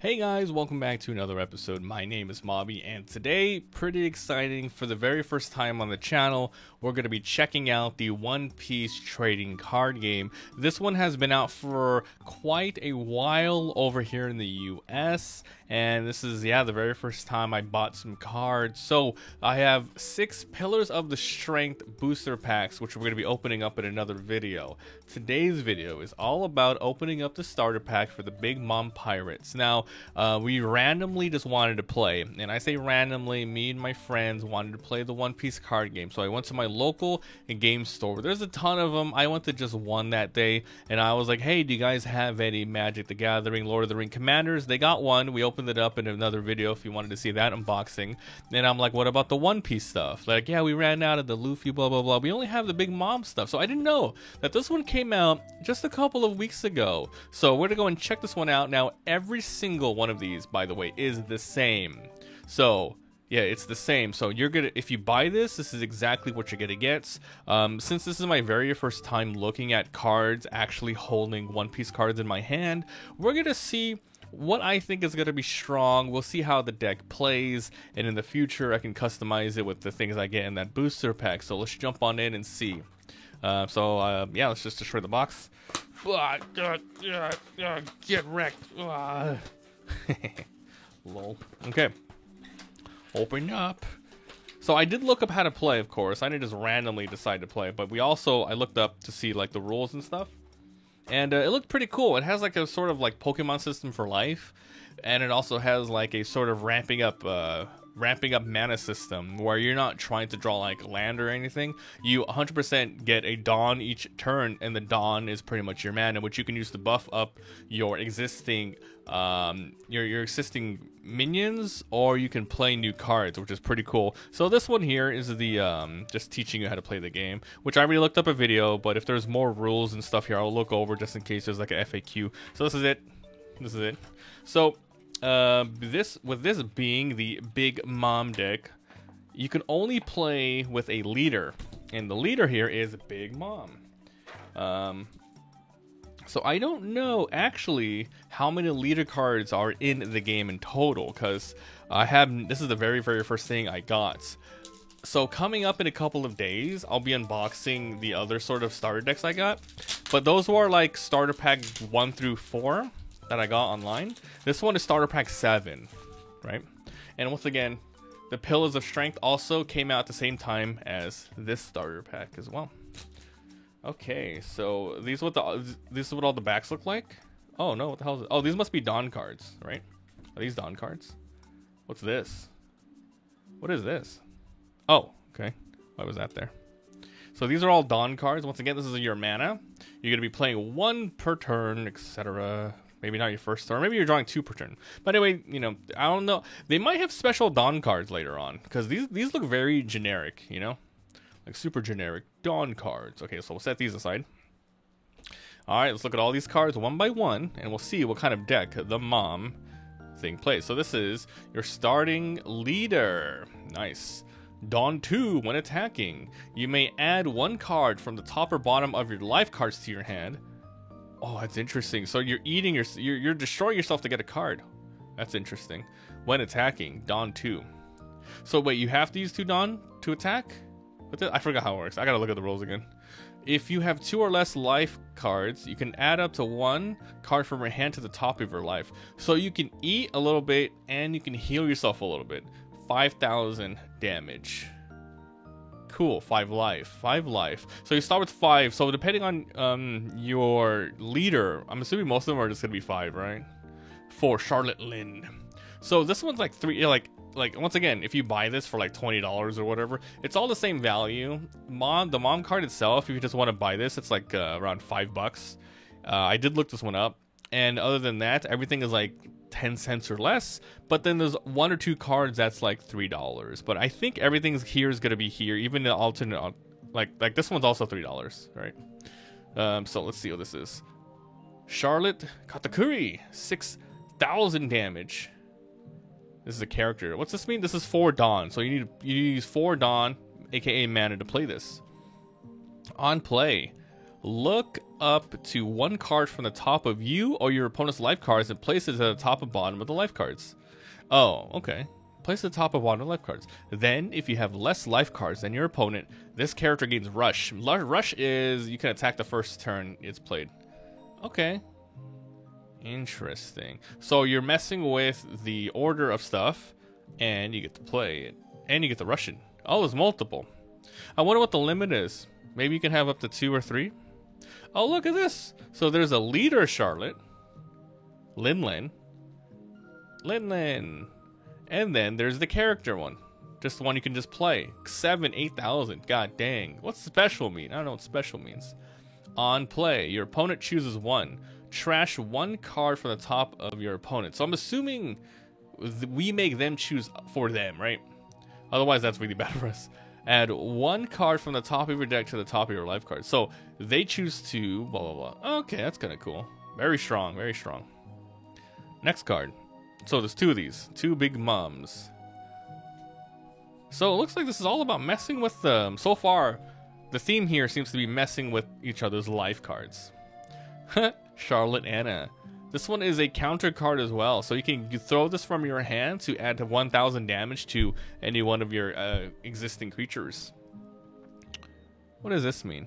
Hey guys, welcome back to another episode. My name is Mobby, and today, pretty exciting, for the very first time on the channel, we're going to be checking out the One Piece trading card game. This one has been out for quite a while over here in the US, and this is, the very first time I bought some cards. So, I have 6 Pillars of the Strength booster packs, which we're going to be opening up in another video. Today's video is all about opening up the starter pack for the Big Mom Pirates. Now, we randomly just wanted to play, and I say randomly, me and my friends wanted to play the One Piece card game. So I went to my local game store. There's a ton of them. I went to just one that day, and I was like, hey, do you guys have any Magic the Gathering, Lord of the Ring Commanders? They got one. We opened it up in another video if you wanted to see that unboxing. And I'm like, what about the One Piece stuff? Like, yeah, we ran out of the Luffy, blah, blah, blah. We only have the Big Mom stuff. So I didn't know that this one came out just a couple of weeks ago. So we're gonna go and check this one out. Now, every single one of these, by the way, is the same. So yeah, it's the same. So you're gonna, if you buy this is exactly what you're gonna get. Since this is my very first time looking at cards, actually holding One Piece cards in my hand, we're gonna see what I think is going to be strong. We'll see how the deck plays, and in the future I can customize it with the things I get in that booster pack. So let's jump on in and see. Yeah, let's just destroy the box. Get wrecked. Lol. Okay. Open up. So I did look up how to play, of course. I didn't just randomly decide to play, but I looked up to see like the rules and stuff. And it looked pretty cool. It has like a sort of like Pokemon system for life, and it also has like a sort of ramping up mana system where you're not trying to draw like land or anything. You 100% get a Dawn each turn, and the Dawn is pretty much your mana, which you can use to buff up your existing your existing minions, or you can play new cards, which is pretty cool. So this one here is the just teaching you how to play the game, which I already looked up a video, but if there's more rules and stuff here, I'll look over just in case there's like a FAQ. So this is it. So with this being the Big Mom deck, you can only play with a leader, and the leader here is Big Mom. So I don't know actually how many leader cards are in the game in total, because this is the very first thing I got. So coming up in a couple of days, I'll be unboxing the other sort of starter decks I got, but those were like starter pack 1 through 4 that I got online. This one is starter pack 7, right? And once again, the Pillars of Strength also came out at the same time as this starter pack as well. Okay, so this is what all the backs look like. Oh no, what the hell is it? Oh, these must be Dawn cards, right? Are these Dawn cards? What's this? What is this? Oh, okay. Why was that there? So these are all Dawn cards. Once again, this is your mana. You're going to be playing 1 per turn, etc. Maybe not your first turn. Maybe you're drawing 2 per turn. But anyway, you know, I don't know. They might have special Dawn cards later on, because these look very generic, you know? Like super generic Dawn cards. Okay, so we'll set these aside. Alright, let's look at all these cards one by one, and we'll see what kind of deck the Mom thing plays. So this is your starting leader. Nice. Dawn 2, when attacking, you may add 1 card from the top or bottom of your life cards to your hand. Oh, that's interesting. So you're you're destroying yourself to get a card. That's interesting. When attacking, Dawn 2. So wait, you have to use 2 Dawn to attack? I forgot how it works. I gotta look at the rules again. If you have 2 or less life cards, you can add up to 1 card from your hand to the top of your life. So you can eat a little bit and you can heal yourself a little bit. 5,000 damage. Cool. 5 life. So you start with 5. So depending on your leader, I'm assuming most of them are just gonna be 5, right? For Charlotte Lynn. So this one's like 3. Like once again, if you buy this for like $20 or whatever, it's all the same value. The Mom card itself, if you just want to buy this, it's like around $5. I did look this one up, and other than that, everything is like 10 cents or less. But then there's 1 or 2 cards that's like $3. But I think everything here is gonna be here, even the alternate. Like this one's also $3, right? So let's see what this is. Charlotte Katakuri, 6,000 damage. This is a character. What's this mean? This is 4 Dawn. So you use 4 Dawn, aka mana, to play this. On play, look up to one card from the top of you or your opponent's life cards and place it at the top and bottom of the life cards. Oh, okay. Place the top and bottom of life cards. Then, if you have less life cards than your opponent, this character gains Rush. Rush is you can attack the first turn it's played. Okay. Interesting. So you're messing with the order of stuff, and you get to play it. And you get the Russian. Oh, there's multiple. I wonder what the limit is. Maybe you can have up to 2 or 3. Oh, look at this. So there's a leader Charlotte. Linlin. And then there's the character one. Just the one you can just play. 7, 8,000. God dang. What's special mean? I don't know what special means. On play, your opponent chooses one. Trash one card from the top of your opponent. So I'm assuming we make them choose for them, right? Otherwise, that's really bad for us. Add one card from the top of your deck to the top of your life card. So they choose to blah, blah, blah. Okay, that's kind of cool. Very strong, very strong. Next card. So there's 2 of these. 2 big mums. So it looks like this is all about messing with them. So far, the theme here seems to be messing with each other's life cards. Charlotte Anna. This one is a counter card as well. So you can throw this from your hand to add 1,000 damage to any one of your existing creatures. What does this mean?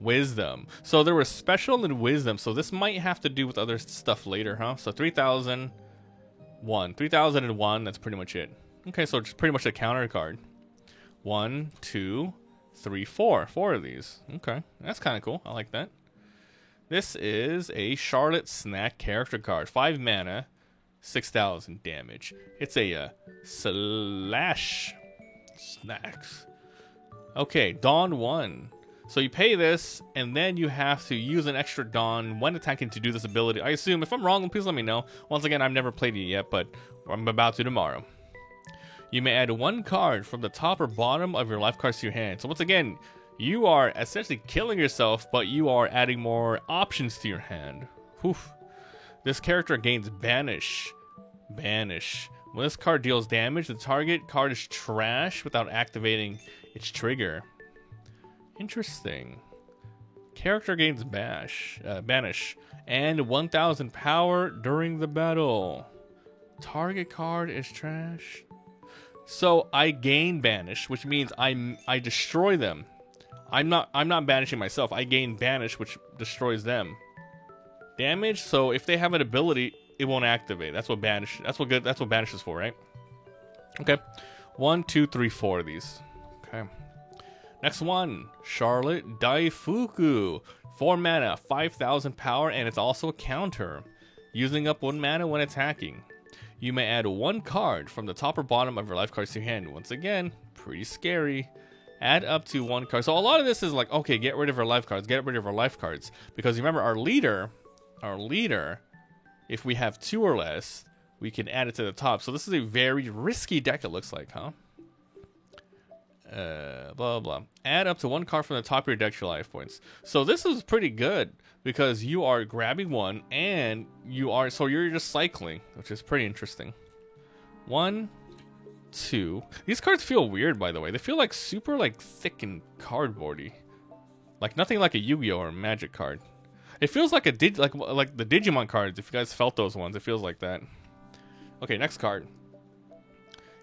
Wisdom. So there was special and wisdom. So this might have to do with other stuff later, huh? So 3,001. 3,001, that's pretty much it. Okay, so it's pretty much a counter card. 1, 2, 3, 4. 4 of these. Okay, that's kind of cool. I like that. This is a Charlotte Snack character card. 5 mana, 6,000 damage. It's a slash snacks. Okay, Dawn 1. So you pay this, and then you have to use an extra Dawn when attacking to do this ability. I assume, if I'm wrong, please let me know. Once again, I've never played it yet, but I'm about to tomorrow. You may add 1 card from the top or bottom of your life cards to your hand. So once again, you are essentially killing yourself, but you are adding more options to your hand. Oof. This character gains Banish. Banish. When this card deals damage, the target card is trash without activating its trigger. Interesting. Character gains Banish and 1,000 power during the battle. Target card is trash. So I gain Banish, which means I destroy them. I'm not banishing myself. I gain Banish, which destroys them. Damage. So if they have an ability, it won't activate. That's what Banish. That's what Banish is for, right? Okay. 1, 2, 3, 4 of these. Okay. Next one, Charlotte Daifuku. 4 mana, 5,000 power, and it's also a counter. Using up 1 mana when attacking. You may add 1 card from the top or bottom of your life cards to your hand. Once again, pretty scary. Add up to 1 card. So a lot of this is like, okay, get rid of our life cards, get rid of our life cards. Because remember, our leader, if we have 2 or less, we can add it to the top. So this is a very risky deck, it looks like, huh? Blah blah. Add up to 1 card from the top of your deck to your life points. So this is pretty good because you are grabbing 1 and you're just cycling, which is pretty interesting. 1, 2. These cards feel weird, by the way. They feel like super thick and cardboardy, like nothing like a Yu-Gi-Oh or a Magic card. It feels like like the Digimon cards. If you guys felt those ones, it feels like that. Okay, next card.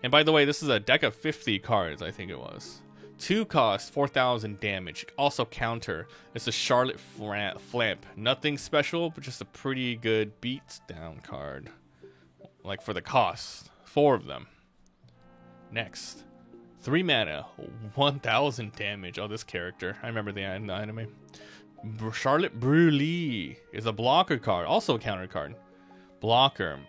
And by the way, this is a deck of 50 cards, I think it was. 2 cost, 4,000 damage. Also counter. It's a Charlotte Flamp. Nothing special, but just a pretty good beat down card. Like for the cost. 4 of them. Next. 3 mana, 1,000 damage. Oh, this character. I remember the anime. Charlotte Brûlée is a blocker card. Also a counter card. Blocker.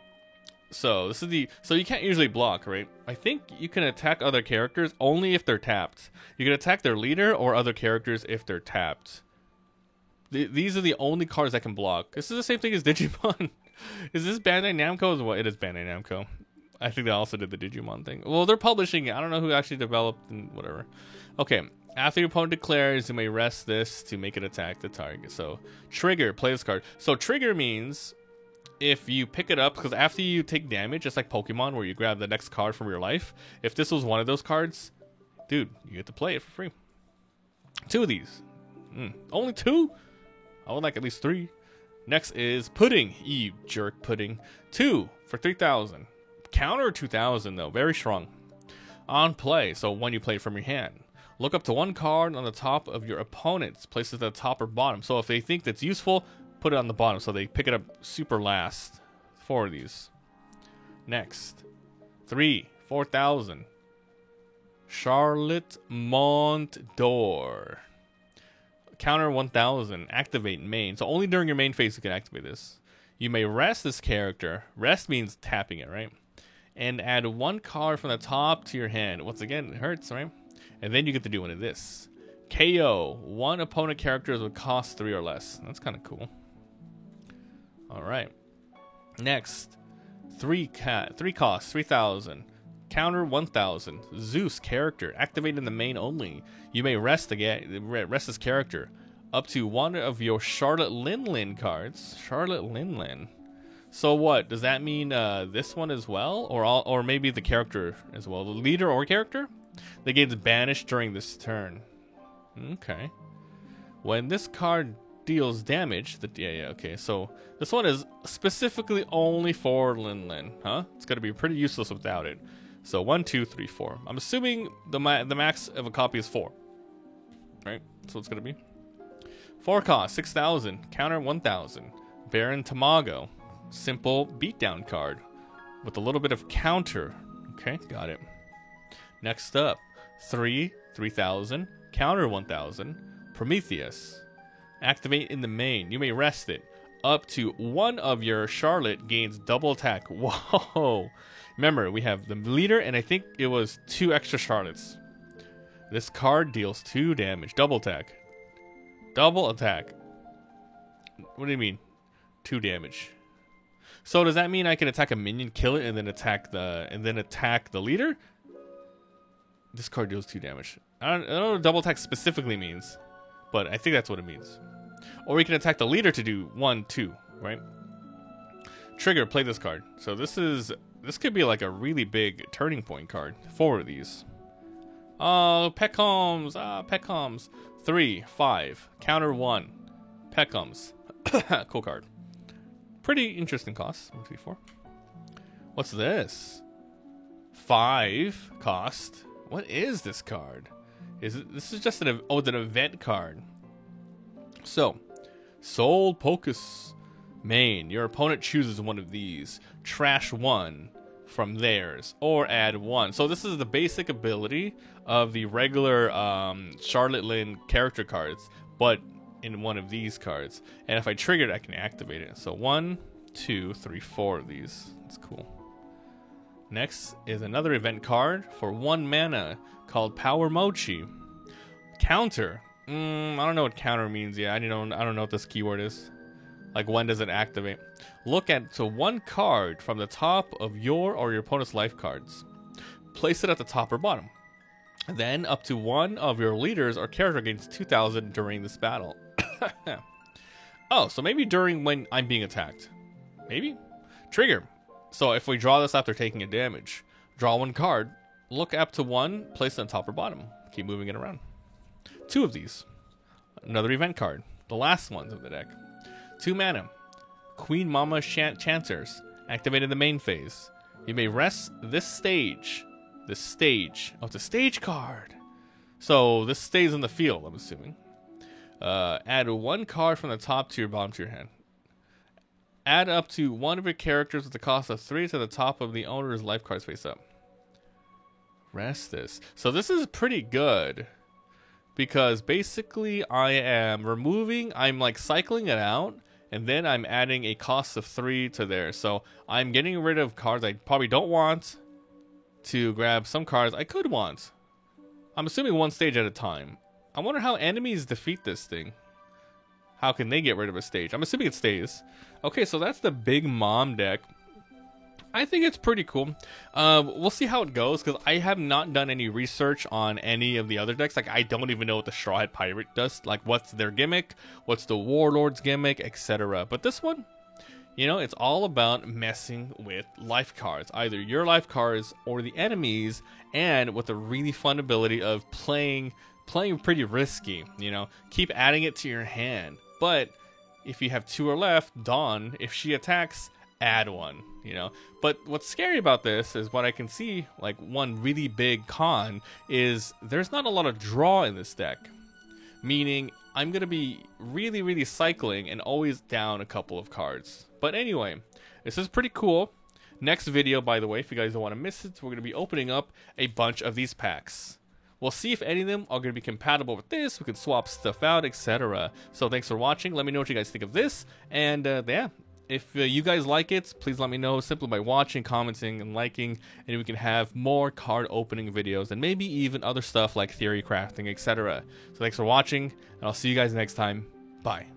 So this is so you can't usually block, right? I think you can attack other characters only if they're tapped. You can attack their leader or other characters if they're tapped. These are the only cards that can block. This is the same thing as Digimon. Is this Bandai Namco? Well, it is Bandai Namco. I think they also did the Digimon thing. Well, they're publishing it. I don't know who actually developed and whatever. Okay. After your opponent declares, you may rest this to make it attack the target. So trigger, play this card. So trigger means if you pick it up, because after you take damage, just like Pokemon where you grab the next card from your life, if this was one of those cards, dude, you get to play it for free. 2 of these. Only 2? I would like at least 3. Next is Pudding, you jerk Pudding. 2 for 3,000. Counter 2,000 though, very strong. On play, so when you play from your hand. Look up to 1 card on the top of your opponent's, place it at the top or bottom. So if they think that's useful, put it on the bottom so they pick it up super last. 4 of these. Next. 3, 4,000. Charlotte Montdor. Counter 1,000. Activate main. So only during your main phase you can activate this. You may rest this character. Rest means tapping it, right? And add 1 card from the top to your hand. Once again, it hurts, right? And then you get to do one of this. KO. 1 opponent characters would cost 3 or less. That's kind of cool. Alright. Next. 3 costs, 3,000. Counter 1,000. Zeus character. Activate in the main only. You may rest this character. Up to 1 of your Charlotte Linlin cards. Charlotte Linlin. So what? Does that mean this one as well? Or maybe the character as well? The leader or character? They gets banished during this turn. Okay. When this card deals damage, okay, so this one is specifically only for Linlin, huh? It's gonna be pretty useless without it. So 1, 2, 3, 4. I'm assuming the max of a copy is 4. Right? So it's gonna be 4 cost, 6,000. Counter 1,000. Baron Tamago. Simple beatdown card with a little bit of counter. Okay, got it. Next up, 3,000. Counter 1,000. Prometheus. Activate in the main. You may rest it. Up to 1 of your Charlotte gains double attack. Whoa. Remember, we have the leader, and I think it was 2 extra Charlottes. This card deals 2 damage. Double attack. Double attack. What do you mean? 2 damage. So does that mean I can attack a minion, kill it, and then attack the leader? This card deals 2 damage. I don't know what double attack specifically means, but I think that's what it means. Or we can attack the leader to do 1, 2, right? Trigger, play this card. So this could be like a really big turning point card. 4 of these. Oh, Peckhams. Peckhams. 3, 5. Counter 1. Peckhams. Cool card. Pretty interesting cost. 1, 2, 4. What's this? 5 cost. What is this card? This is just an event card. So, Soul Pocus main. Your opponent chooses one of these. Trash 1 from theirs, or add 1. So this is the basic ability of the regular Charlotte Lynn character cards, but in one of these cards. And if I trigger it, I can activate it. So 1, 2, 3, 4 of these. That's cool. Next is another event card for 1 mana called Power Mochi. Counter. I don't know what counter means yet. I don't know what this keyword is. Like, when does it activate? Look at 1 card from the top of your or your opponent's life cards. Place it at the top or bottom. Then up to 1 of your leaders or character gains 2,000 during this battle. Oh, so maybe during when I'm being attacked. Maybe? Trigger. So if we draw this after taking a damage, draw 1 card, look up to 1, place it on top or bottom. Keep moving it around. 2 of these. Another event card. The last ones of the deck. 2 mana. Queen Mama Chancers. Activated the main phase. You may rest this stage. This stage. Oh, it's a stage card. So this stays in the field, I'm assuming. Add 1 card from the top to your bottom to your hand. Add up to 1 of your characters with the cost of 3 to the top of the owner's life cards face up. Rest this. So this is pretty good. Because basically I'm like cycling it out, and then I'm adding a cost of 3 to there. So I'm getting rid of cards I probably don't want to grab some cards I could want. I'm assuming 1 stage at a time. I wonder how enemies defeat this thing. How can they get rid of a stage? I'm assuming it stays. Okay, so that's the Big Mom deck. I think it's pretty cool. We'll see how it goes, because I have not done any research on any of the other decks. Like, I don't even know what the Strawhead Pirate does. Like, what's their gimmick? What's the Warlord's gimmick? Etc. But this one, you know, it's all about messing with life cards. Either your life cards or the enemies, and with a really fun ability of playing pretty risky. You know, keep adding it to your hand. But if you have 2 or left, Dawn, if she attacks, add 1, you know. But what's scary about this is what I can see, like one really big con is there's not a lot of draw in this deck. Meaning I'm going to be really cycling and always down a couple of cards. But anyway, this is pretty cool. Next video, by the way, if you guys don't want to miss it, we're going to be opening up a bunch of these packs. We'll see if any of them are going to be compatible with this. We can swap stuff out, etc. So thanks for watching. Let me know what you guys think of this. And yeah, if you guys like it, please let me know simply by watching, commenting, and liking. And we can have more card opening videos and maybe even other stuff like theory crafting, etc. So thanks for watching, and I'll see you guys next time. Bye.